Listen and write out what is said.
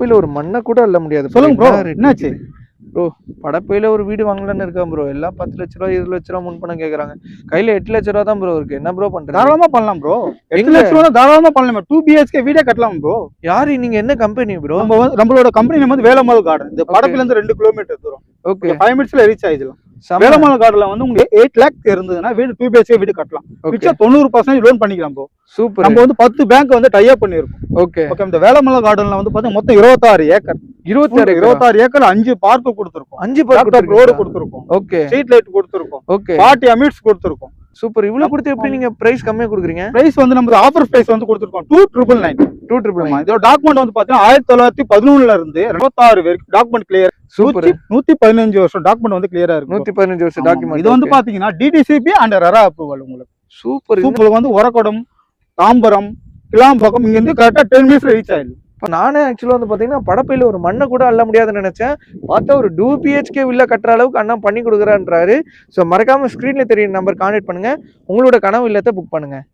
படப்பையில ஒரு மண்ணை கூட அள்ள முடியாது. சொல்லுங்க ப்ரோ, என்னாச்சு ப்ரோ? படப்பையில ஒரு வீடு வாங்கலான்னு இருக்கான் ப்ரோ. எல்லாம் 10 லட்ச ரூபா 20 லட்ச ரூபா முன்பணம் கேக்குறாங்க. கையில 8 லட்ச ரூபா தான் ப்ரோ இருக்கு. என்ன ப்ரோ பண்றது? தாராளமா பண்ணலாம் ப்ரோ. 8 லட்சம் ரூபா தாராளமா பண்ணலாம். 2 BHK வீடே கட்டலாம் ப்ரோ. யாரு நீங்க? என்ன கம்பெனி ப்ரோ? நம்மளோட கம்பெனி நேம் வந்து வேலம்மாள் கார்டன். இந்த படப்பில இருந்து 2 கிலோமீட்டர் தூரம். ஓகே, 5 மினிட்ஸ்ல ரீச் ஆயிடலாம். வேலம்மாள் கார்டன்ல வந்து உங்களுக்கு 8 லேக் இருந்ததுன்னா வீடு 2 BHK வீடு கட்டலாம். மிச்சம் 90% லோன் பண்ணிக்கலாம் ப்ரோ. சூப்பர். நம்ம வந்து 10 பேங்க் வந்து டை அப் பண்ணிருக்கோம். Okay okay. இந்த வேலம்மாள் கார்டன்ல வந்து பாத்தீங்கன்னா மொத்தம் 26 ஏக்கர். 26 ஏக்கர் 5 பார்க் கொடுத்திருக்கோம். 5 பார்க் ரோடு கொடுத்திருக்கோம். ஓகே. ஸ்ட்ரீட் லைட் கொடுத்திருக்கோம். ஓகே. 40 அமிட்ஸ் கொடுத்திருக்கோம். சூப்பர். இவ்வளவு கொடுத்து எப்படி நீங்க பிரைஸ் கம்மியா கொடுக்குறீங்க? பிரைஸ் வந்து நம்ம ஆஃபர் பிரைஸ் வந்து கொடுத்திருக்கோம் 2,999. 2,999. இதோட டாக்குமெண்ட் வந்து பாத்தீங்கன்னா 1911ல இருந்து 26 வரைக்கும் டாக்குமெண்ட் கிளியர். சூப்பர். 115 வருஷம் டாக்குமெண்ட் வந்து கிளியரா இருக்கு. 115 வருஷம் டாக்குமெண்ட். இது வந்து பாத்தீங்கன்னா DDCP அண்ட் ரெரா அப்ரூவல் உங்களுக்கு. சூப்பர். சூப்பர் வந்து ஒரகடம், தாம்பரம், கிளாம்பக்கம் இங்க இருந்து கரெக்டா 10 மினிட்ஸ்ல ரீச் ஆயிடும். இப்போ நானே ஆக்சுவலாக வந்து பார்த்தீங்கன்னா படப்பையில் ஒரு மண்ணை கூட அள்ள முடியாதுன்னு நினச்சேன். பார்த்தா ஒரு 2 BHK வில்லா கட்டுற அளவுக்கு அண்ணா பண்ணி கொடுக்குறான்றாரு. ஸோ மறக்காமல் ஸ்க்ரீனில் தெரியும் நம்பர் கான்டாக்ட் பண்ணுங்கள். உங்களோட கனவு இல்லத்தை புக் பண்ணுங்கள்.